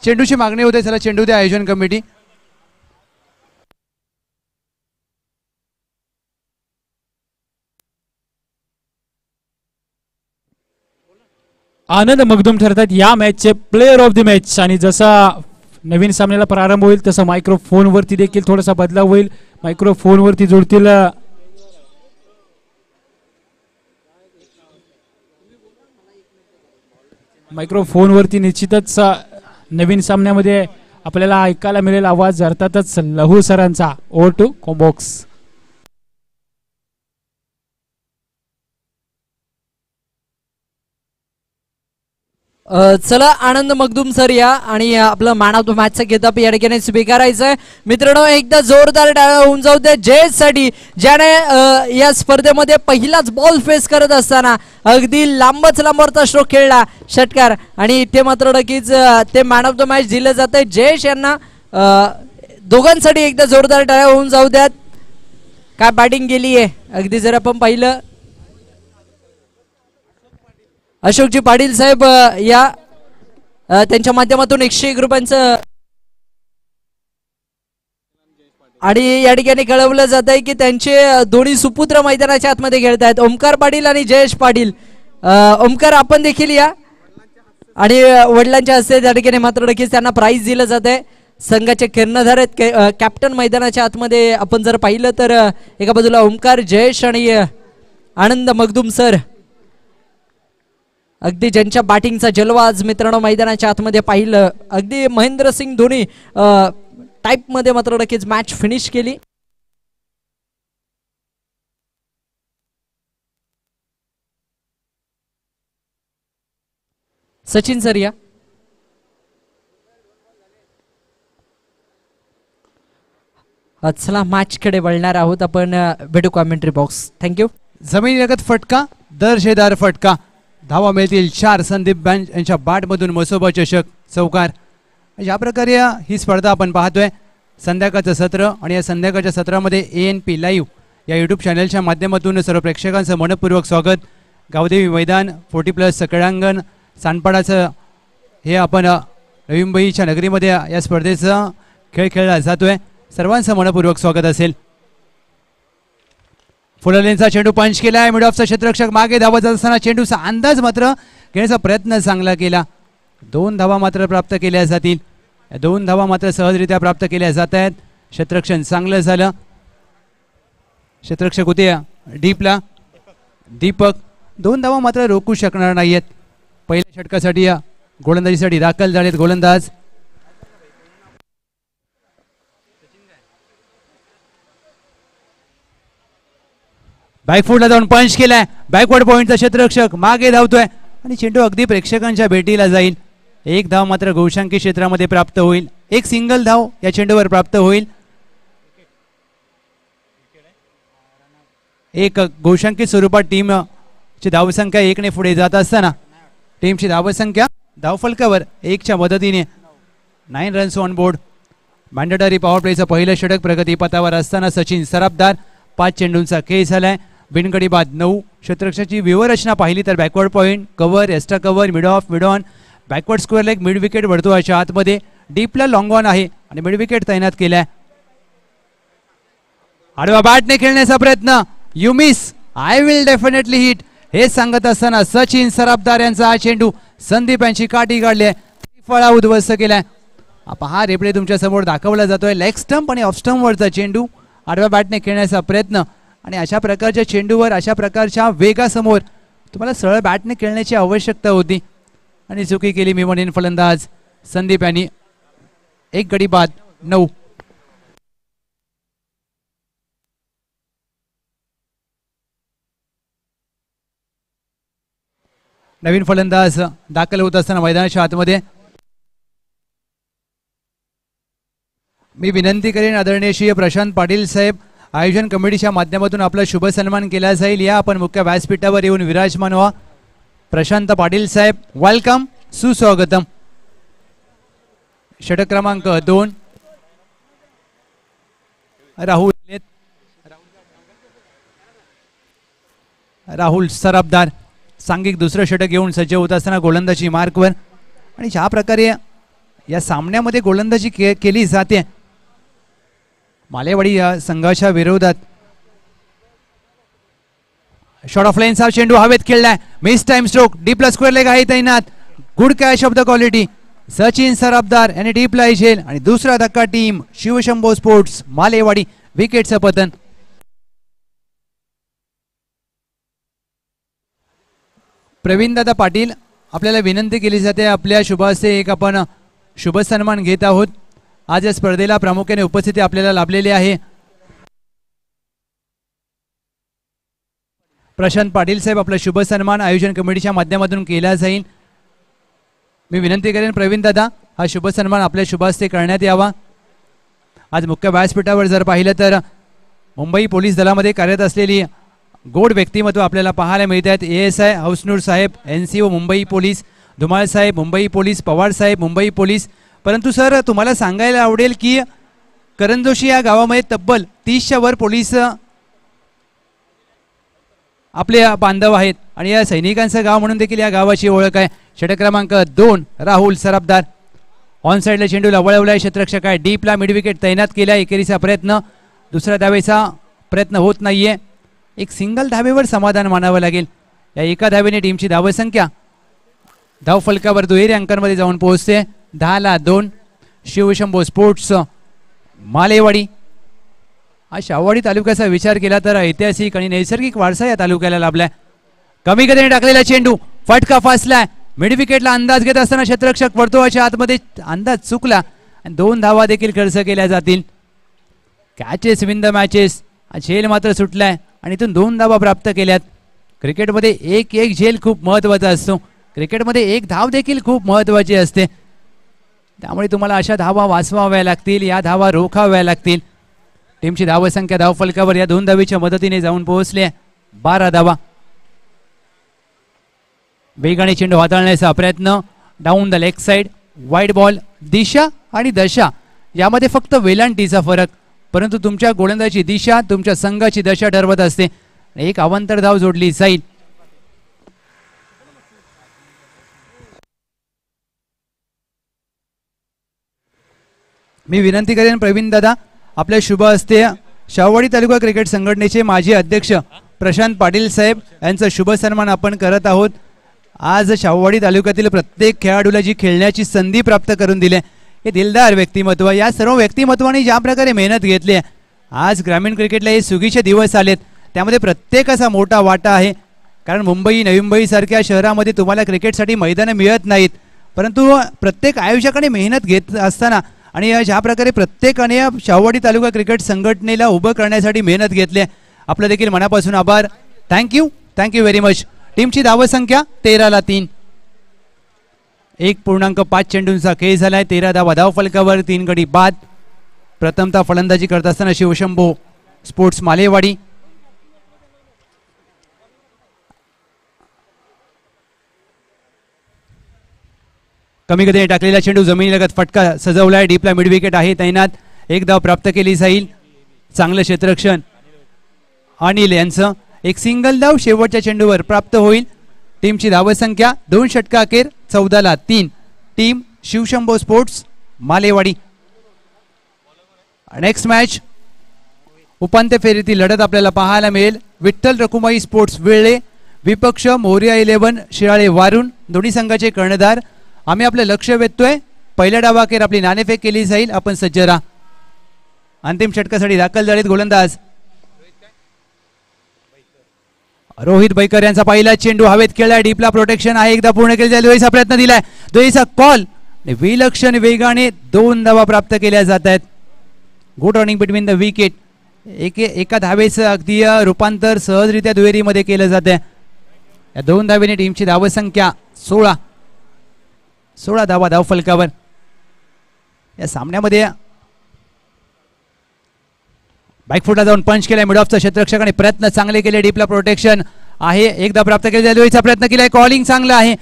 चेंडूची मागणी होते, चला चेंडू द्या आयोजन कमिटी. आनंद मगदूम ठरतात या मॅचचे प्लेयर ऑफ द मॅच. आणि जसा नवीन सामन्याला प्रारंभ होईल तसं मायक्रोफोनवरती देखील थोडासा बदलाव होईल. मायक्रोफोनवरती जोडतील मायक्रोफोनवरती निश्चितच नवीन सामन्यामध्ये आपल्याला ऐकायला मिळेल आवाज अर्थातच लहू सरांचा. Over to combox. चला आनंद मगदूम सर या आणि आपलं मॅन ऑफ द मॅचचा किताब या ठिकाणी स्वीकारायचंय. मित्रांनो एकदा जोरदार टाळ्या होऊन जाऊ द्या जयेश साठी, ज्याने या स्पर्धेमध्ये पहिलाच बॉल फेस करत असताना अगदी लांबच लांबवरचा स्ट्रोक खेळला षटकार, आणि ते मात्र नक्कीच ते मॅन ऑफ द मॅच दिलं जातंय जयेश यांना. दोघांसाठी एकदा जोरदार टाळ्या होऊन जाऊ द्यात. काय बॅटिंग केली आहे अगदी जर आपण पाहिलं. अशोकजी पाटील साहेब या त्यांच्या माध्यमातून 101 रुपयांचं, आणि या ठिकाणी कळवलं जात आहे की त्यांचे दोन्ही सुपुत्र मैदानाच्या आतमध्ये खेळत आहेत, ओमकार पाटील आणि जयेश पाटील. ओमकार आपण देखील या, आणि वडिलांच्या हस्ते त्या ठिकाणी मात्र नक्कीच त्यांना प्राइज दिलं जात आहे. संघाचे कर्णधार आहेत कॅप्टन मैदानाच्या आतमध्ये आपण जर पाहिलं तर एका बाजूला ओमकार, जयेश आणि आनंद मगदूम सर, अगदी ज्यांच्या बॅटिंगचा जलवा आज मित्रांनो मैदानाच्या आतमध्ये पाहिलं. अगदी महेंद्रसिंग धोनी टाइप मध्ये मात्र नक्कीच मॅच फिनिश केली. सचिन सर या. चला मॅच कडे वळणार आहोत आपण. भेटू कॉमेंट्री बॉक्स. थँक्यू. जमिनीलगत फटका, दर्जेदार फटका. धावा मिळतील 4. संदीप बँच यांच्या बॅटमधून मसोबा चषक चौकार. अशा प्रकारे ही स्पर्धा आपण पाहतोय. संध्याकाळचं सत्र, आणि या संध्याकाळच्या सत्रामध्ये ANP लाईव्ह या यूट्यूब चॅनलच्या माध्यमातून सर्व प्रेक्षकांचं मनपूर्वक स्वागत. गावदेवी मैदान 40+ क्रीडांगण सानपाडाचं हे आपण नवी मुंबईच्या नगरीमध्ये या स्पर्धेचा खेळ खेळला जातोय. सर्वांचं मनपूर्वक स्वागत असेल. फुललेंचा चेंडू पंच केलाय. मिड ऑफचा क्षेत्ररक्षक मागे धावत जात असताना चेंडूचा अंदाज मात्र घेण्याचा प्रयत्न चांगला केला. 2 धावा मात्र प्राप्त केल्या जातील. 2 धावा मात्र सहजरित्या प्राप्त केल्या जात आहेत. क्षेत्ररक्षण चांगलं झालं. क्षेत्ररक्षक होते डीपला दीपक. 2 धावा मात्र रोखू शकणार नाहीयेत. पहिल्या षटकासाठी गोलंदाजीसाठी दाखल झालेत गोलंदाज. बॅकफुटला जाऊन पंच केलाय. बॅकवर्ड पॉइंटचा क्षेत्ररक्षक मागे धावतोय, आणि चेंडू अगदी प्रेक्षकांच्या भेटीला जाईल. 1 धाव मात्र गोशांकी क्षेत्रामध्ये प्राप्त होईल. 1 सिंगल धाव या चेंडूवर प्राप्त होईल. 1 गोशांकी स्वरूपात टीमची धावसंख्या 1 ने पुढे जात असताना टीमची धावसंख्या धावफलकावर 1च्या मदतीने 9 runs on board. Mandatory power प्लेचं पहिलं षटक प्रगतीपथावर असताना सचिन सराफदार. 5 चेंडूंचा खेळ झालाय. बिनगडी बाद 9. क्षेत्ररक्षकाची व्यूहरचना पाहिली तर backward point, cover, extra cover, mid of, mid on, backward square leg, mid wicket वर्तुळाच्या आतमध्ये. डीपला लॉंग ऑन आहे आणि मिड विकेट तैनात केलाय. आडवा बॅटने खेळण्याचा प्रयत्न. You miss, I will definitely hit हे सांगत असताना सचिन सराफदार यांचा हा चेंडू संदीप यांची काठी काढली आहे. फळा उद्ध्वस्त केलाय. हा रिप्ले तुमच्या समोर दाखवला जातोय. लेग स्टंप आणि ऑफ स्टंप वरचा चेंडू आडव्या बॅटने खेळण्याचा प्रयत्न, आणि अशा प्रकारच्या चेंडूवर अशा प्रकारच्या वेगासमोर तुम्हाला सरळ बॅटने खेळण्याची आवश्यकता होती, आणि चुकी केली मी म्हणेन फलंदाज संदीप यांनी. 1 गडी बाद 9. नवीन फलंदाज दाखल होत असताना मैदानाच्या आतमध्ये मी विनंती करेन आदरणीय श्री प्रशांत पाटील साहेब, आयोजन कमिटीच्या माध्यमातून आपला शुभ सन्मान केला जाईल. या आपण मुख्य व्यासपीठावर येऊन विराजमान व्हा. प्रशांत पाटील साहेब वेलकम, सुस्वागतम. षटक क्रमांक 2 राहुल सराफदार. सांघिक दुसरं षटक घेऊन सज्ज होत असताना गोलंदाजी मार्कवर आणि ज्या प्रकारे या सामन्यामध्ये गोलंदाजी केली जाते मालेवाडी या संघाच्या विरोधात. शॉट ऑफ लाईनचा चेंडू हवेत खेळलाय, मिस टाइम स्ट्रोक, डीपला स्क्वेअर लेग आहे तैनात, good catch of the quality. Sachin Sarafdar यांनी डीपला झेल आणि दुसरा धक्का टीम शिवशंभो स्पोर्ट्स मालेवाडी, विकेटचं पतन. प्रवीणदादा पाटील आपल्याला विनंती केली जाते, आपल्या शुभ हस्ते एक आपण शुभ सन्मान घेत आहोत. आज या स्पर्धेला प्रामुख्याने उपस्थिती आपल्याला लाभलेली आहे. प्रशांत पाटील साहेब, आपला शुभ सन्मान आयोजन कमिटीच्या माध्यमातून केला जाईल. मी विनंती करेन प्रवीण दादा हा शुभ सन्मान आपल्या शुभ हस्ते करण्यात यावा. आज मुख्य व्यासपीठावर जर पाहिलं तर मुंबई पोलीस दलामध्ये कार्यरत असलेली गोड व्यक्तिमत्व आपल्याला पाहायला मिळत आहेत. ASI हौसनूर साहेब, NCO मुंबई पोलीस, धुमाळ साहेब मुंबई पोलीस, पवार साहेब मुंबई पोलीस. परंतु सर तुम्हाला सांगायला आवडेल की करंजोशी या गावामध्ये तब्बल 30च्या वर पोलीस आपले बांधव आहेत आणि या सैनिकांचं गाव म्हणून देखील या गावाची ओळख आहे. षटक क्रमांक 2 राहुल सराफदार ऑन साईडला चेंडूला वळवलाय, क्षेत्ररक्षक आहे, डीपला मिड विकेट तैनात केला. एकेरीचा प्रयत्न, दुसऱ्या धावेचा प्रयत्न होत नाहीये. एक सिंगल धावेवर समाधान मानावं लागेल. या एका धावेने टीमची धावसंख्या धाव फलकावर दुहेरी अंकांमध्ये जाऊन पोहोचते. 10-2 शिवशंभो स्पोर्ट्स मालेवाडी. हा शाहवाडी तालुक्याचा विचार केला तर ऐतिहासिक आणि नैसर्गिक वारसा या तालुक्याला लाभलाय. कमी गतीने टाकलेला चेंडू फटका फासलाय, मिड विकेटला अंदाज घेत असताना क्षेत्ररक्षक वर्तुळाच्या आतमध्ये अंदाज चुकला आणि 2 धावा देखील खर्च केल्या जातील. Catches win the matches. झेल मात्र सुटलाय आणि इथून 2 धावा प्राप्त केल्यात. क्रिकेटमध्ये एक झेल खूप महत्त्वाचा असतो, क्रिकेटमध्ये एक धाव देखील खूप महत्त्वाची असते. त्यामुळे तुम्हाला अशा धावा वाचवाव्या लागतील, या धावा रोखाव्या लागतील. टीमची धावसंख्या धाव फलकावर या 2 धावेच्या मदतीने जाऊन पोहोचली 12 धावा. वेगाने चेंडू हाताळण्याचा प्रयत्न, down the leg side, wide ball. दिशा आणि दशा यामध्ये फक्त वेलांटीचा फरक, परंतु तुमच्या गोलंदाजी दिशा तुमच्या संघाची दशा ठरवत असते. एक अवांतर धाव जोडली जाईल. मी विनंती करेन प्रवीण दादा आपल्या शुभ हस्ते शाहवाडी तालुका क्रिकेट संघटनेचे माजी अध्यक्ष प्रशांत पाटील साहेब यांचा शुभ सन्मान आपण करत आहोत. आज शाहवाडी तालुक्यातील प्रत्येक खेळाडूला जी खेळण्याची संधी प्राप्त करून दिली हे दिलदार व्यक्तिमत्व. या सर्व व्यक्तिमत्वाने ज्या प्रकारे मेहनत घेतली आहे, आज ग्रामीण क्रिकेटला हे सुगीचे दिवस आलेत, त्यामध्ये प्रत्येकाचा मोठा वाटा आहे. कारण मुंबई, नवी मुंबई सारख्या शहरामध्ये तुम्हाला क्रिकेटसाठी मैदानं मिळत नाहीत, परंतु प्रत्येक आयोजकाने मेहनत घेत असताना आणि ज्या प्रकारे प्रत्येकाने शाहवाडी तालुका क्रिकेट संघटनेला उभं करण्यासाठी मेहनत घेतली, आपलं देखील मनापासून आभार. Thank you very much. टीमची धावसंख्या 13-3. 1.5 चेंडूंचा खेळ झालाय. 13 धावा धाव फलकावर, 3 गडी बाद. प्रथमतः फलंदाजी करत असताना शिवशंभो स्पोर्ट्स मालेवाडी. कमी गतीने टाकलेला चेंडू जमिनीलगत फटका सजवलाय, डीपला मिड विकेट आहे तैनात. 1 धाव प्राप्त केली जाईल. चांगलं क्षेत्ररक्षण अनिल यांचं. एक सिंगल धाव शेवटच्या चेंडूवर प्राप्त होईल. टीमची धावसंख्या 2 षटका अखेर 14-3. Team Shivshambho sports Malewadi. Next match उपांत्य फेरीतील लढत आपल्याला पाहायला मिळेल. विठ्ठल रकुमाई स्पोर्ट्स वेळे विपक्ष मोरिया 11 शिराळे वारून. दोन्ही संघाचे कर्णधार. आम्ही आपलं लक्ष वेधतोय. पहिल्या डावाखेर आपली नाणेफेक केली जाईल. आपण सज्ज राहा. अंतिम षटकासाठी दाखल झालेत गोलंदाज रोहित बैकर यांचा पहिला चेंडू हवेत खेळलाय, डीपला प्रोटेक्शन आहे, एकदा पूर्ण केले जाईल. दोहीचा प्रयत्न दिलाय, दोहीचा कॉल. विलक्षण वेगाने 2 धावा प्राप्त केल्या जात आहेत. Good running between the wicket. एका धावेचं अगदी रूपांतर सहजरित्या दुहेरीमध्ये केलं जाते. या 2 धावेने टीमची धावसंख्या 16 धावा धाव फलकावर. या सामन्यामध्ये बॅकफुटला जाऊन पंच केलाय मिड ऑफचा क्षेत्ररक्षकाने, प्रयत्न चांगले केले, डीपला प्रोटेक्शन आहे, एकदा प्राप्त केले, दोहीचा प्रयत्न केलाय, कॉलिंग चांगला आहे.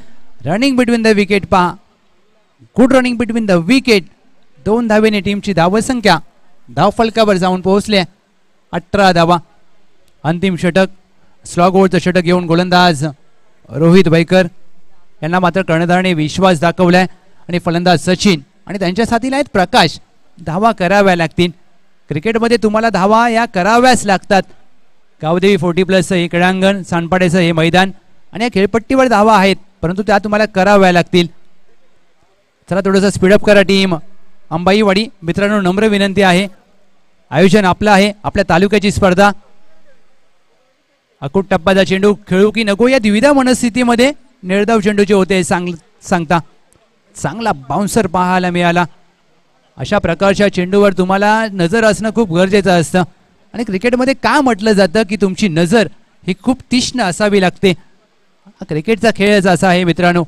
रनिंग बिटवीन द विकेट पहा, good running between the wicket. 2 धावेने टीमची धावसंख्या धाव फलकावर जाऊन पोहोचले 18 धावा. अंतिम षटक स्लॉग ओव्हरचं षटक घेऊन गोलंदाज रोहित बैकर यांना मात्र कर्णधाराने विश्वास दाखवलाय आणि फलंदाज सचिन आणि त्यांच्या साथीला आहेत प्रकाश. धावा कराव्या लागतील. क्रिकेटमध्ये तुम्हाला धावा या कराव्याच लागतात. गावदेवी 40+ हे क्रीडांगण, सांडपाड्याचं हे मैदान आणि या खेळपट्टीवर धावा आहेत, परंतु त्या तुम्हाला कराव्या लागतील. चला थोडंसं स्पीडअप करा टीम अंबाईवाडी. मित्रांनो नम्र विनंती आहे, आयोजन आपलं आहे, आपल्या तालुक्याची स्पर्धा. अकुट टप्प्याचा चेंडू खेळू की नको या द्विधा मनस्थितीमध्ये निर्धाव चेंडूचे होते सांगता. चांगला बाउन्सर पाहायला मिळाला. अशा प्रकारच्या चेंडूवर तुम्हाला नजर असणं खूप गरजेचं असतं आणि क्रिकेटमध्ये का म्हटलं जातं की तुमची नजर ही खूप तीक्ष्ण असावी लागते. क्रिकेटचा खेळच असा आहे मित्रांनो.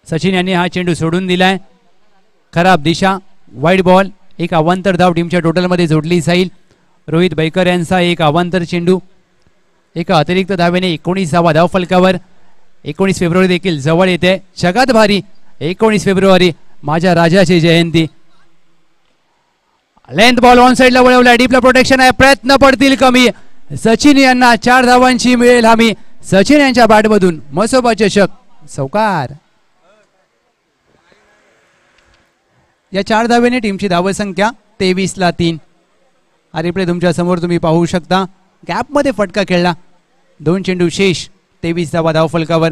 सचिन यांनी हा चेंडू सोडून दिलाय. खराब दिशा, वाईड बॉल. एक अवांतर धाव टीमच्या टोटलमध्ये जोडली जाईल. रोहित बैकर यांचा एक अवांतर चेंडू. एका अतिरिक्त धावेने 19 धावा धाव फलकावर. 19 फेब्रुवारी देखील जवळ येते. जगात भारी 19 फेब्रुवारी माझ्या राजाची जयंती. लेंथ बॉल ऑन साइडला वळवला. डीपला प्रोटेक्शन आहे. प्रयत्न पडतील कमी. सचिन यांना 4 धावांची मिळेल हमी. सचिन यांच्या बॅटमधून मसोबा चषक सौकार. या 4 धावेने टीमची धावसंख्या 23-3. हा रिप्ले तुमच्या समोर तुम्ही पाहू शकता. गॅपमध्ये फटका खेळला. 2 चेंडू शेष. 23 धावा धाव फलकावर.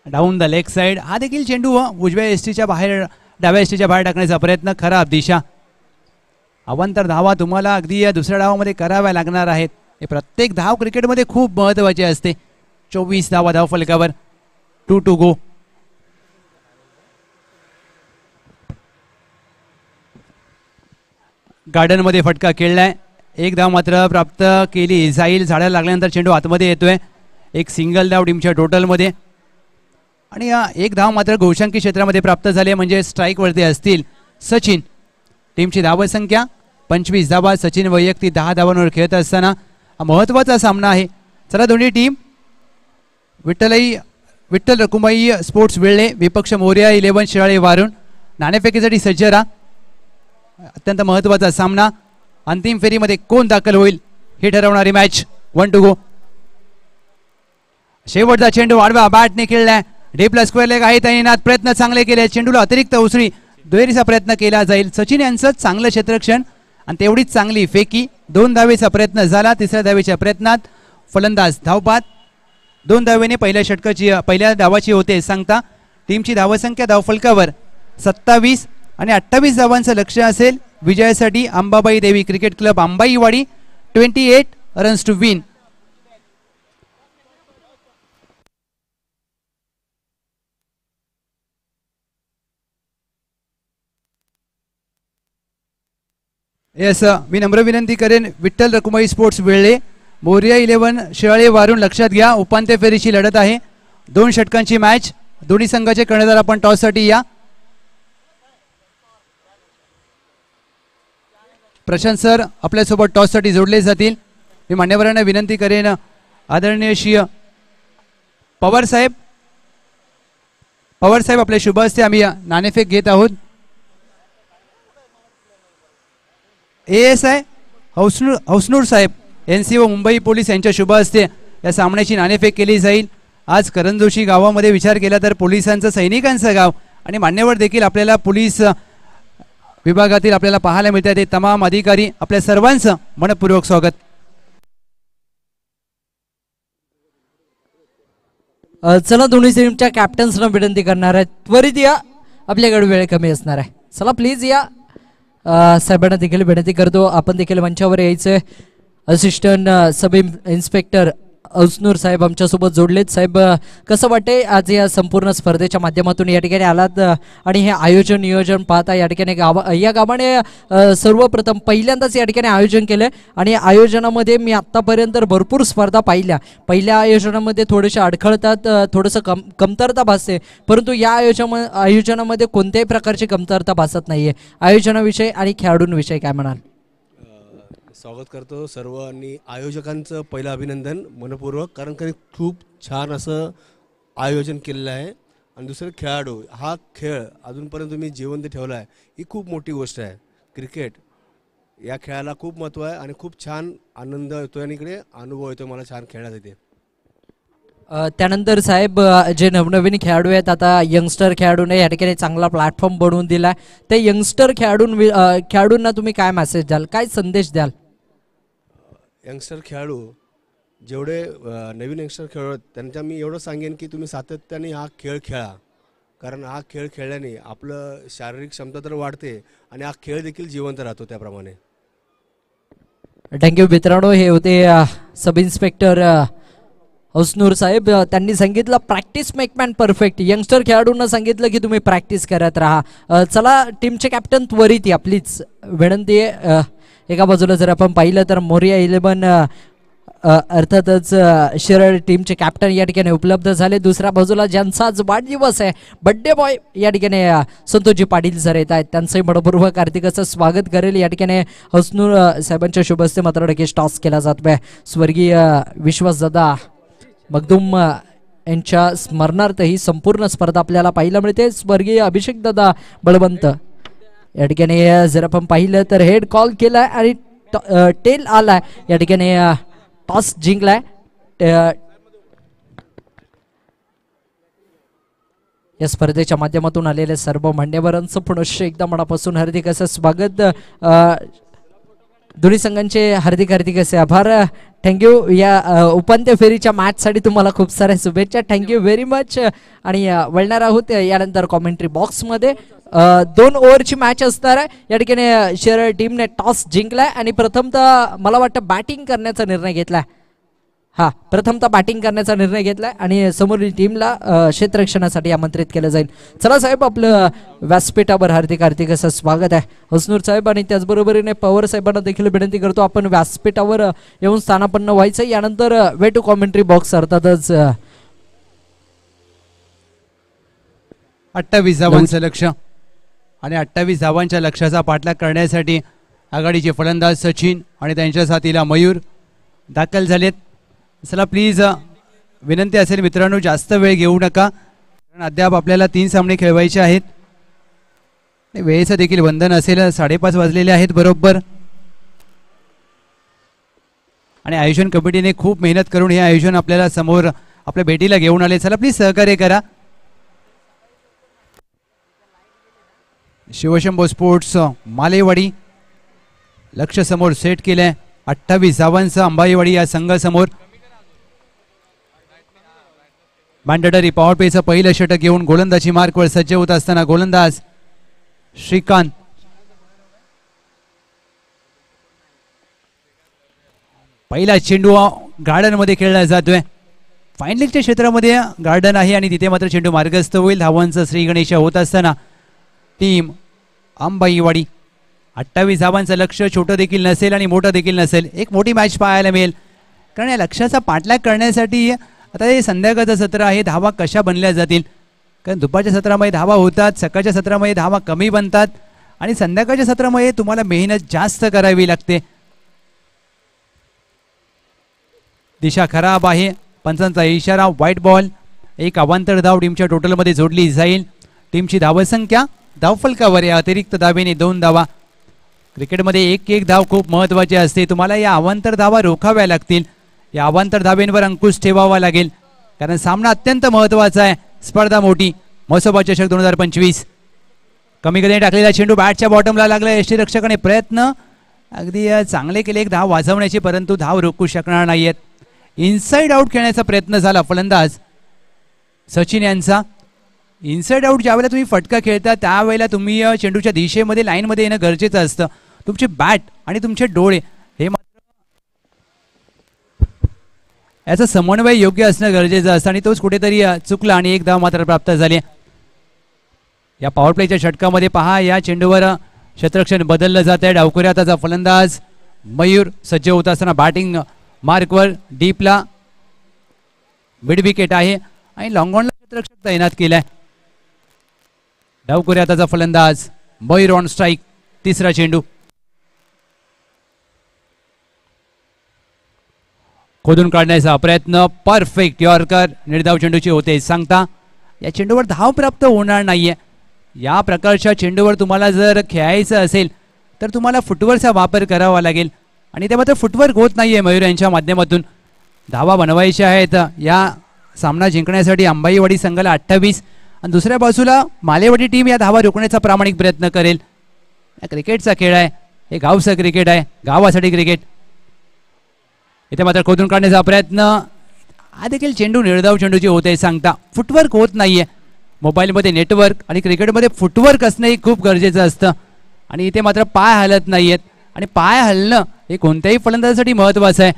Down the leg side. हा देखील चेंडू उजव्या एसटीच्या बाहेर, डाव्या एसटीच्या बाहेर टाकण्याचा प्रयत्न. खराब दिशा. अवांतर धावा तुम्हाला अगदी या दुसऱ्या डावामध्ये कराव्या लागणार आहेत. हे प्रत्येक धाव क्रिकेटमध्ये खूप महत्त्वाची असते. 24 धावा धाव फलकावर. 2 to go. गार्डन मध्ये फटका खेळलाय. 1 धाव मात्र प्राप्त केली जाईल. झाडाला लागल्यानंतर चेंडू आतमध्ये येतोय. एक सिंगल धाव टीमच्या टोटलमध्ये आणि 1 धाव मात्र घोषांकी क्षेत्रामध्ये प्राप्त झाले, म्हणजे स्ट्राईक वरती असतील सचिन. टीमची धावसंख्या 25 धावा. सचिन वैयक्तिक 10 धावांवर खेळत असताना हा महत्त्वाचा सामना आहे. चला दोन्ही टीम विठ्ठल रकुमाई स्पोर्ट्स वेळले विपक्ष मोर्या 11 शिराळे वारून नाणेफेकीसाठी सज्ज राहा. अत्यंत महत्त्वाचा सामना. अंतिम फेरीमध्ये कोण दाखल होईल हे ठरवणारी मॅच. 1 to go. शेवटचा चेंडू आडव्या बॅटने खेळलाय. डीपला स्क्वेअर लेग आहे. तैनात. प्रयत्न चांगले केले. चेंडूला अतिरिक्त उसळी दुहेरीचा प्रयत्न केला जाईल. सचिन यांचं चांगलं क्षेत्ररक्षण आणि तेवढीच चांगली फेकी. 2 धावेचा प्रयत्न झाला. 3ऱ्या धावेच्या प्रयत्नात फलंदाज धावपात. 2 धावेने पहिल्या धावाची होते सांगता. टीमची धावसंख्या धावफलकावर 27 आणि 28 धावांचं लक्ष असेल विजयासाठी. Ambabai Devi cricket club Ambaiwadi 28 runs to win. Yes, मी नम्र विनंती करेन विठ्ठल रकुमाई स्पोर्ट्स वेळले मोर्या 11 शिराळे वारून लक्षात घ्या. उपांत्य फेरीची लढत आहे. 2 षटकांची मॅच. दोन्ही संघाचे कर्णधार आपण टॉससाठी या. प्रशांत सर आपल्यासोबत टॉससाठी जोडले जातील. मी मान्यवरांना विनंती करेन आदरणीय श्री पवार साहेब आपल्या शुभ हस्ते आम्ही नाणेफेक घेत आहोत. ASI हौसनूर साहेब NCO मुंबई पोलीस यांच्या शुभ हस्ते या सामन्याची नाणेफेक केली जाईल. आज करंजोशी गावामध्ये विचार केला तर पोलिसांचं, सैनिकांचं गाव आणि मान्यवर देखील आपल्याला पोलीस विभागातील आपल्याला पाहायला मिळतात. ते तमाम अधिकारी आपल्या सर्वांचं मनपूर्वक स्वागत. चला दोन्ही टीमच्या कॅप्टन्सना विनंती करणार आहे, त्वरित या, आपल्याकडे वेळ कमी असणार आहे. चला प्लीज या. साहेबांना देखील विनंती करतो आपण देखील मंचावर यायचं. असिस्टंट सब इन्स्पेक्टर हौसनूर साहेब आमच्यासोबत जोडलेत. साहेब कसं वाटते आज या संपूर्ण स्पर्धेच्या माध्यमातून या ठिकाणी आलात आणि हे आयोजन नियोजन पाहता या ठिकाणी या गावाने सर्वप्रथम पहिल्यांदाच या ठिकाणी आयोजन केलं आणि आयोजनामध्ये मी आत्तापर्यंत भरपूर स्पर्धा पाहिल्या. पहिल्या आयोजनामध्ये थोडेसे अडखळतात, थोडंसं कमतरता भासते, परंतु या आयोजनामध्ये कोणत्याही प्रकारची कमतरता भासत नाही आहे. आयोजनाविषयी आणि खेळाडूंविषयी काय म्हणाल? स्वागत करतो सर्व आणि आयोजकांचं पहिलं अभिनंदन मनपूर्वक, कारण की खूप छान असं आयोजन केलेलं आहे. आणि दुसरं खेळाडू, हा खेळ अजूनपर्यंत तुम्ही जिवंत ठेवला आहे ही खूप मोठी गोष्ट आहे. क्रिकेट या खेळाला खूप महत्त्व आहे आणि खूप छान आनंद येतो आणि इकडे अनुभव येतो मला छान खेळण्यात येते. त्यानंतर साहेब जे नवनवीन खेळाडू आहेत आता यंगस्टर खेळाडूने या ठिकाणी चांगला प्लॅटफॉर्म बनवून दिला. ते यंगस्टर खेळाडूंना तुम्ही काय मेसेज द्याल, काय संदेश द्याल? यंगस्टर खेळाडू जेवढे नवीन यंगस्टर खेळाडू आहेत त्यांच्या मी एवढं सांगेन की तुम्ही सातत्याने हा खेळ खेळा, कारण हा खेळ खेळल्याने आपलं शारीरिक क्षमता तर वाढते आणि हा खेळ देखील जिवंत राहतो त्याप्रमाणे. थँक्यू मित्रांनो. हे होते सब इन्स्पेक्टर हसनूर साहेब. त्यांनी सांगितलं practice make man perfect. Youngster खेळाडूंना सांगितलं की तुम्ही प्रॅक्टिस करत राहा. चला टीमचे कॅप्टन त्वरित या प्लीज, विनंती आहे. एका बाजूला जर आपण पाहिलं तर मोरिया 11 अर्थातच शिरड टीमचे कॅप्टन या ठिकाणी उपलब्ध झाले. दुसऱ्या बाजूला ज्यांचा आज वाढदिवस आहे, बड्डे बॉय या ठिकाणी संतोषजी पाटील सर येत आहेत. त्यांचंही मनपूर्वक हार्दिक असं स्वागत करेल. या ठिकाणी हसनूर साहेबांच्या शुभ हस्ते मात्र नक्कीच टॉस केला जातो आहे. स्वर्गीय विश्वासदादा मखदूम यांच्या स्मरणार्थ ही संपूर्ण स्पर्धा आपल्याला पाहायला मिळते. स्वर्गीय अभिषेक दादा बळवंत या ठिकाणी जर आपण पाहिलं तर हेड कॉल केलाय आणि टेल आलाय. या ठिकाणी टॉस जिंकलाय. या स्पर्धेच्या माध्यमातून आलेल्या सर्व मान्यवरांचं पुनश्च एकदा मनापासून हार्दिक असं स्वागत. दोन्ही संघांचे हार्दिक हार्दिक असे आभार. थँक्यू. या उपांत्य फेरीच्या मॅचसाठी तुम्हाला खूप साऱ्या शुभेच्छा. Thank you very much. आणि वळणार आहोत यानंतर कॉमेंट्री बॉक्समध्ये. 2 ओव्हरची मॅच असणार आहे. या ठिकाणी शिरड टीमने टॉस जिंकलाय आणि प्रथमतः मला वाटतं बॅटिंग करण्याचा निर्णय घेतलाय. प्रथमतः बॅटिंग करण्याचा निर्णय घेतलाय आणि समोरील टीमला क्षेत्ररक्षणासाठी आमंत्रित केलं जाईल. चला साहेब, आपलं व्यासपीठावर हार्दिक हार्दिक असं स्वागत आहे हसनूर साहेब. आणि त्याचबरोबरीने पवार साहेबांना देखील विनंती करतो आपण व्यासपीठावर येऊन स्थानापन्न व्हायचं. यानंतर वे टू कॉमेंट्री बॉक्स अर्थातच 28 धावांचं लक्ष आणि 28 धावांच्या लक्ष्याचा पाठलाग करण्यासाठी आघाडीचे फलंदाज सचिन आणि त्यांच्या साथीला मयूर दाखल झालेत. चला प्लीज विनंती असेल मित्रांनो, जास्त वेळ घेऊ नका, कारण अद्याप आपल्याला 3 सामने खेळवायचे आहेत. वेळेचं देखील बंधन असेल. 5:30 वाजलेले आहेत बरोबर. आणि आयोजन कमिटीने खूप मेहनत करून हे आयोजन आपल्याला समोर आपल्या भेटीला घेऊन आले. चला प्लीज सहकार्य करा. शिवशंभो स्पोर्ट्स मालेवाडी लक्ष समोर सेट केलंय. 28 धावांचं अंबाईवाडी या संघासमोर. मॅन्डेटरी पॉवर प्लेचं पहिलं षटक घेऊन गोलंदाजी मार्कवर सज्ज होत असताना गोलंदाज श्रीकांत. पहिला चेंडू गार्डन मध्ये खेळला जातोय. फाईनलिंगच्या क्षेत्रामध्ये गार्डन आहे आणि तिथे मात्र चेंडू मार्गस्थ होईल. धावांचं श्री गणेश होत असताना टीम अंबाईवाडी 28 धावांचं लक्ष छोटं देखील नसेल आणि मोठं देखील नसेल. एक मोठी मॅच पाहायला मिळेल, कारण या लक्ष्याचा पाठलाग करण्यासाठी आता हे संध्याकाळचं सत्र आहे. धावा कशा बनल्या जातील, कारण दुपारच्या सत्रामध्ये धावा होतात, सकाळच्या सत्रामध्ये धावा कमी बनतात आणि संध्याकाळच्या सत्रामध्ये तुम्हाला मेहनत जास्त करावी लागते. दिशा खराब आहे. पंचांचा इशारा, व्हाईट बॉल. एक अवांतर धाव टीमच्या टोटलमध्ये जोडली जाईल. टीमची धावसंख्या धावफलकावर या अतिरिक्त धावेने 2 धावा. क्रिकेटमध्ये एक धाव खूप महत्त्वाची असते. तुम्हाला या अवांतर धावा रोखाव्या लागतील. या अवांतर धावेंवर अंकुश ठेवावा लागेल, कारण सामना अत्यंत महत्त्वाचा आहे. स्पर्धा मोठी. महोत्सव चषक 2025. कमी गतीने टाकलेला चेंडू बॅटच्या बॉटमला लागला. यष्टीरक्षकाने प्रयत्न अगदी चांगले केले एक धाव वाचवण्याचे, परंतु धाव रोखू शकणार नाहीयेत. इनसाइड आउट खेळण्याचा प्रयत्न झाला फलंदाज सचिन यांचा. इनसाइड आउट ज्यावेळेला तुम्ही फटका खेळता त्यावेळेला तुम्ही चेंडूच्या दिशेमध्ये लाईनमध्ये येणं गरजेचं असतं. तुमचे बॅट आणि तुमचे डोळे हे मात्र याचा समन्वय योग्य असणं गरजेचं असतं आणि तोच कुठेतरी चुकला आणि एक धाव मात्र प्राप्त झाली. या पॉवर प्लेच्या षटकामध्ये पहा, या चेंडूवर क्षेत्ररक्षण बदललं जात आहे. डावखुऱ्या त्याचा फलंदाज मयूर सज्ज होत असताना बॅटिंग मार्कवर डीपला मिड विकेट आहे आणि लॉंगॉनला क्षेत्ररक्षक तैनात केलाय. डावखुऱ्या त्याचा फलंदाज मयूर ऑन स्ट्राईक. तिसरा चेंडू खोदून काढण्याचा प्रयत्न. Perfect yorker. निर्धाव चेंडूची होते सांगता. या चेंडूवर धाव प्राप्त होणार नाहीये. या प्रकारच्या चेंडूवर तुम्हाला जर खेळायचं असेल तर तुम्हाला फुटवर्कचा वापर करावा लागेल आणि ते मात्र फुटवर्क होत नाहीये मयूर यांच्या माध्यमातून. धावा बनवायच्या आहेत या सामना जिंकण्यासाठी. अंबाईवाडी संघाला 28 आणि दुसऱ्या बाजूला मालेवाडी टीम या धावा रोखण्याचा प्रामाणिक प्रयत्न करेल. या क्रिकेटचा खेळ आहे, हे गावचं क्रिकेट आहे, गावासाठी क्रिकेट. इथे मात्र खोदून काढण्याचा प्रयत्न. हा देखील चेंडू निर्धाव चेंडूची होते सांगता. फुटवर्क होत नाहीये. मोबाईलमध्ये नेटवर्क आणि क्रिकेटमध्ये फुटवर्क असणं खूप गरजेचं असतं आणि इथे मात्र पाय हलत नाहीयेत आणि पाय हलणं हे कोणत्याही फलंदाजासाठी महत्वाचं आहे.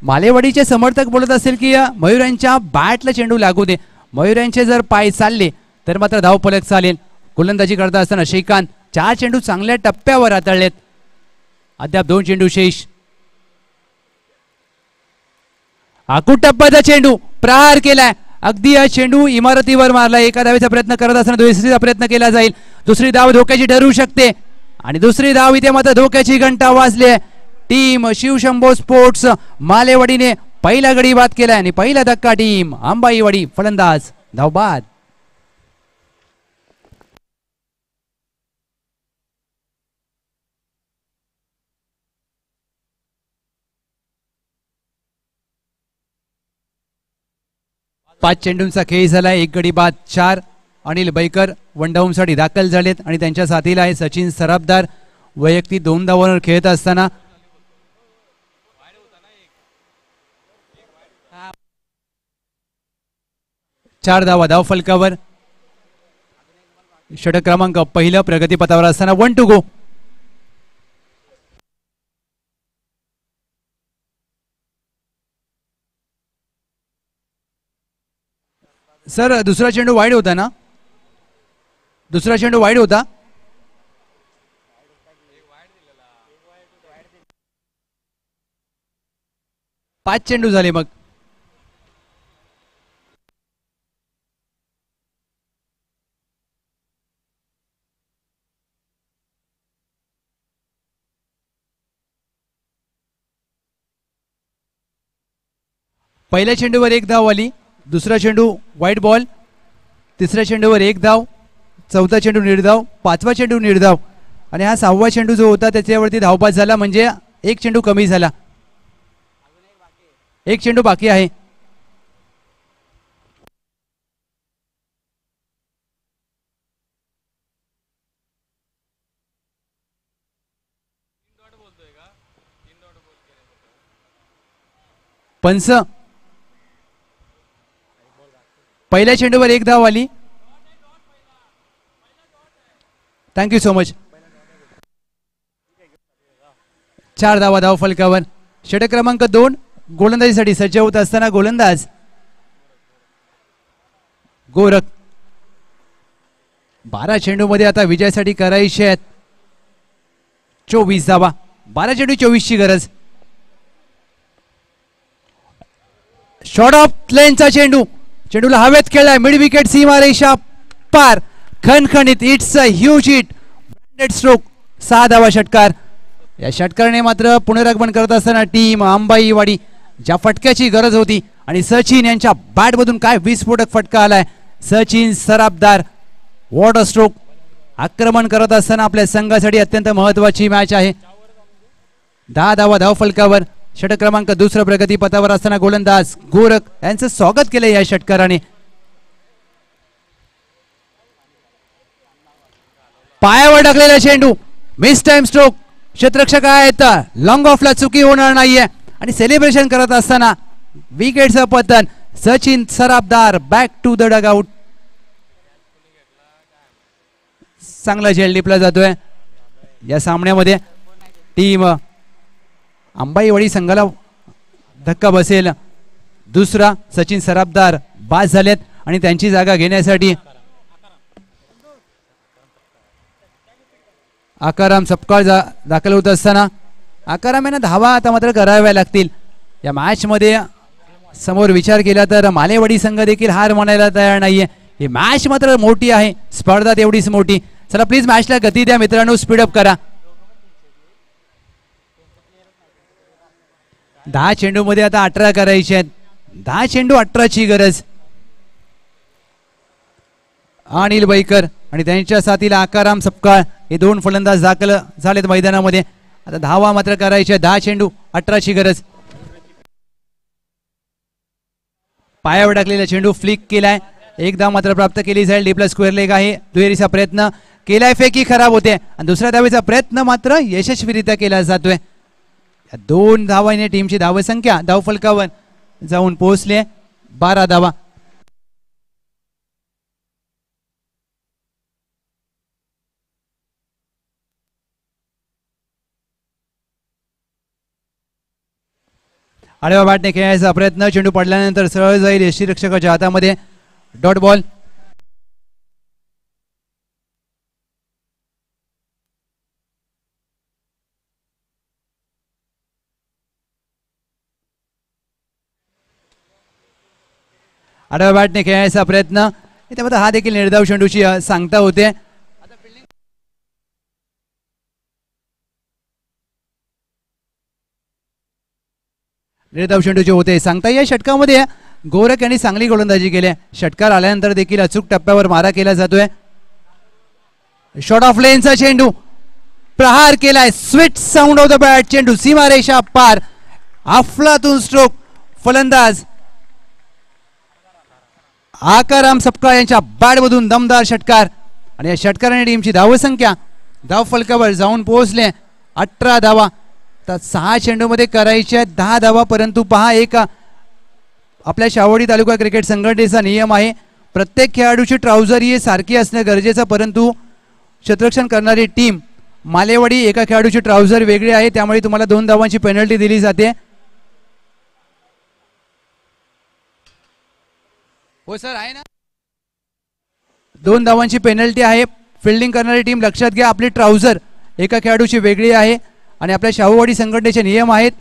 मालेवाडीचे समर्थक बोलत असेल की मयूर यांच्या बॅटला चेंडू लागू दे. मयूर यांचे जर पाय चालले तर मात्र धावफलक चालेल. गोलंदाजी करता असताना श्रीकांत 4 चेंडू चांगल्या टप्प्यावर हाताळलेत. अद्याप 2 चेंडू शेष. आखूड टप्प्याचा चेंडू प्रहार केलाय. अगदी हा चेंडू इमारतीवर मारला. एका धावेचा प्रयत्न करत असताना दुसरीचा प्रयत्न केला जाईल. दुसरी धाव धोक्याची ठरू शकते आणि दुसरी धाव इथे मात्र धोक्याची घंटा वाजली आहे. टीम शिवशंभो स्पोर्ट्स मालेवाडीने पहिला गडी बाद केलाय आणि पहिला धक्का टीम अंबाईवाडी फलंदाज धावबाद. पाच चेंडूंचा खेळ झाला. एक गडी बाद 4. अनिल बैकर वन डाऊन साठी दाखल झालेत आणि त्यांच्या साथीला आहे सचिन सराफदार. वैयक्तिक 2 धावांवर खेळत असताना चार धावा धाव फलकावर. षटक क्रमांक पहिलं प्रगतीपथावर असताना 1 to go. सर दुसरा चेंडू वाईड होता ना? दुसरा चेंडू वाईड होता. पाच चेंडू झाले मग. पहिल्या चेंडूवर 1 धाव आली. दुसरा चेंडू वाईट बॉल. तिसऱ्या चेंडूवर 1 धाव. चौथा चेंडू निर्धाव. पाचवा चेंडू निर्धाव आणि हा 6वा चेंडू जो होता त्याच्यावरती धावपास झाला म्हणजे 1 चेंडू कमी झाला. 1 चेंडू बाकी आहे. पंच. पहिल्या चेंडूवर 1 धाव आली. Thank you so much. 4 धावा धाव फलकावर. षटक क्रमांक 2 गोलंदाजीसाठी सज्ज होत असताना गोलंदाज गोरख. 12 चेंडूमध्ये आता विजयासाठी करायचे आहेत 24 धावा. 12 चेंडू 24 ची गरज. शॉर्ट ऑफ लेनचा चेंडू. चेंडूला हवेत खेळलाय. मिड विकेट सीमारेषा पार. खणखणीत. It's a huge hit. Branded stroke. 6 धावा षटकार. या षटकाराने मात्र पुनरागमन करत असताना टीम अंबाईवाडी ज्या फटक्याची गरज होती आणि सचिन यांच्या बॅटमधून काय विस्फोटक फटका आलाय. Sachin Sarafdar. What a stroke. आक्रमण करत असताना आपल्या संघासाठी अत्यंत महत्वाची मॅच आहे. 10 धावा धाव फलकावर. षटक क्रमांक 2 प्रगती पथावर असताना गोलंदाज गोरख यांचं स्वागत केलं या षटकाराने. पायावर टाकलेला चेंडू. Miss time stroke. क्षेत्ररक्षक आहेत. लॉंग ऑफला चुकी होणार नाहीये आणि सेलिब्रेशन करत असताना विकेटचं पतन. Sachin Sarafdar back to the dugout. चांगला झेल टिपला जातोय या सामन्यामध्ये. टीम अंबाईवाडी संघाला धक्का बसेल. दुसरा सचिन सराफदार बाद झालेत आणि त्यांची जागा घेण्यासाठी आकाराम सपकाळ दाखल होत असताना आकाराम यांना धावा आता मात्र कराव्या लागतील या मॅच मध्ये. समोर विचार केला तर मालेवाडी संघ देखील हार मानायला तयार नाहीये. ही मॅच मात्र मोठी आहे. स्पर्धा तेवढीच मोठी. चला प्लीज मॅचला गती द्या मित्रांनो. स्पीडअप करा. 10 चेंडू मध्ये आता 18 करायचे आहेत. 10 चेंडू 18 ची गरज. अनिल बैकर आणि त्यांच्या साथीला आकाराम सपकाळ हे दोन फलंदाज दाखल झालेत मैदानामध्ये. आता धावा मात्र करायच्या. 10 चेंडू 18ची गरज. पायावर टाकलेला चेंडू फ्लिक केलाय. एक धाव मात्र प्राप्त केली जाईल. डीपला स्क्वेअर लेग आहे. दुहेरीचा प्रयत्न केलाय. फेकी खराब होते आणि दुसऱ्या धावेचा प्रयत्न मात्र यशस्वीरित्या केला जातोय. या 2 धावांनी टीमची धावसंख्या धावफलकावर जाऊन पोहोचले 12 धावा. आडव्या बॅटने खेळायचा प्रयत्न. चेंडू पडल्यानंतर सरळ जाईल यष्टीरक्षकाच्या हातामध्ये. Dot ball. आडव्या बॅटने खेळायचा प्रयत्न. इथे मात्र हा देखील निर्धाव चेंडूची सांगता होते. निर्धाव चेंडूचे होते सांगता. या षटकामध्ये गोरख यांनी चांगली गोलंदाजी केली. षटकार आल्यानंतर देखील अचूक टप्प्यावर मारा केला जातोय. शॉर्ट ऑफ लेनचा चेंडू प्रहार केलाय. Sweet sound of the bat. चेंडू सीमारेषा पार. अफलातून स्ट्रोक. फलंदाज आकाराम सपकाळ यांच्या बॅटमधून दमदार षटकार आणि या षटकाराने टीमची धावसंख्या धावफलकावर जाऊन पोहोचले 18 धावा. तर 6 चेंडूमध्ये करायच्या 10 धावा. परंतु पहा, एक आपल्या शावडी तालुका क्रिकेट संघटनेचा नियम आहे. प्रत्येक खेळाडूची ट्राउझर ही सारखी असणे गरजेचं, परंतु क्षेत्ररक्षण करणारी टीम मालेवाडी एका खेळाडूची ट्राउझर वेगळी आहे, त्यामुळे तुम्हाला 2 धावांची पेनल्टी दिली जाते. हो सर, आहे ना. 2 धावांची पेनल्टी आहे. फिल्डिंग करणारी टीम लक्षात घ्या, आपली ट्राउझर एका खेळाडूची वेगळी आहे आणि आपल्या शाहूवाडी संघटनेचे नियम आहेत.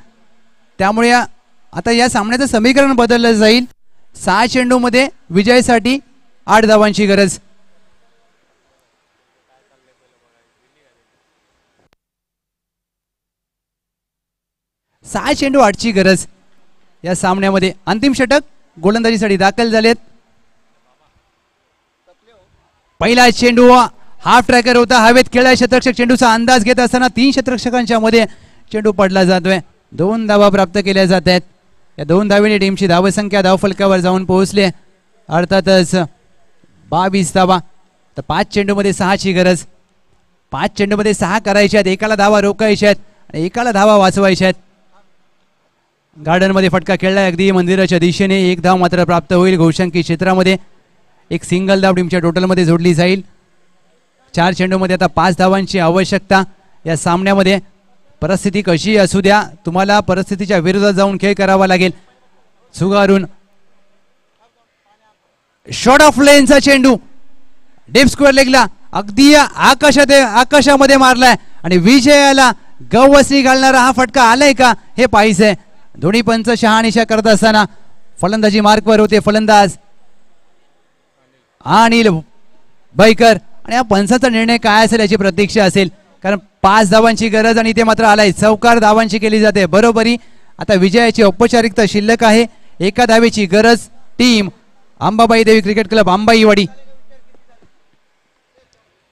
त्यामुळे आता या सामन्याचं समीकरण बदललं जाईल. 6 चेंडूमध्ये विजयासाठी 8 धावांची गरज. सहा चेंडू 8ची गरज या सामन्यामध्ये. अंतिम षटक गोलंदाजीसाठी दाखल झालेत. पहिला चेंडू हाफ ट्रॅकर होता. हवेत खेळला. क्षेत्ररक्षक चेंडूचा अंदाज घेत असताना 3 क्षेत्ररक्षकांच्या मध्ये चेंडू पडला जातोय. 2 धावा प्राप्त केल्या जात आहेत. या 2 धावेने टीमची धावसंख्या धावफलकावर जाऊन पोहोचले अर्थातच 22 धावा. तर 5 चेंडूमध्ये 6ची गरज. 5 चेंडूमध्ये 6 करायच्या आहेत. एकाला धावा रोखायच्या आहेत आणि एकाला धावा वाचवायच्या आहेत. गार्डन मध्ये फटका खेळलाय अगदी मंदिराच्या दिशेने. 1 धाव मात्र प्राप्त होईल घोषांकी क्षेत्रामध्ये. एक सिंगल धाव टीमच्या टोटलमध्ये जोडली जाईल. 4 चेंडूमध्ये आता 5 धावांची आवश्यकता. या सामन्यामध्ये परिस्थिती कशी असू द्या, तुम्हाला परिस्थितीच्या विरोधात जाऊन खेळ करावा लागेल. झुगारून शॉर्ट ऑफ लेनचा चेंडू डीप स्क्वेअर लेगला अगदी आकाशामध्ये मारलाय आणि विजयाला गवसणी घालणारा हा फटका आलाय का हे पाहिजे. दोन्ही पंच शहानिशा करत असताना फलंदाजी मार्कवर होते फलंदाज अनिल बैकर आणि या पंचाचा निर्णय काय असेल याची प्रतीक्षा असेल, कारण 5 धावांची गरज आणि ते मात्र आलाय. चौकार धावांची केली जाते बरोबरी. आता विजयाची औपचारिकता शिल्लक आहे. 1 धावेची गरज. Team Ambabai Devi cricket club Ambaiwadi.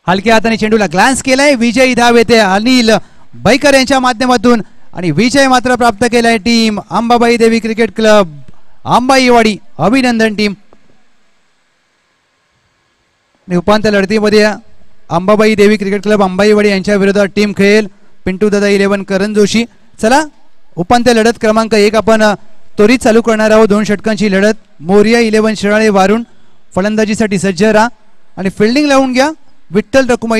हलक्या हाताने चेंडूला ग्लान्स केलाय. विजयी धाव येते अनिल बैकर यांच्या माध्यमातून आणि विजय मात्र प्राप्त केलाय team Ambabai Devi cricket club Ambaiwadi. अभिनंदन टीम. उपांत्य लढतीमध्ये अंबाबाई देवी क्रिकेट क्लब अंबाईवाडी यांच्या विरोधात टीम खेळेल पिंटू दादा 11 करण जोशी. चला उपांत्य लढत क्रमांक 1 आपण त्वरित चालू करणार आहोत. 2 षटकांची लढत. मोरिया 11 शिराळे वारून फलंदाजीसाठी सज्ज राहा आणि फिल्डिंग लावून घ्या विठ्ठल रकुमाई.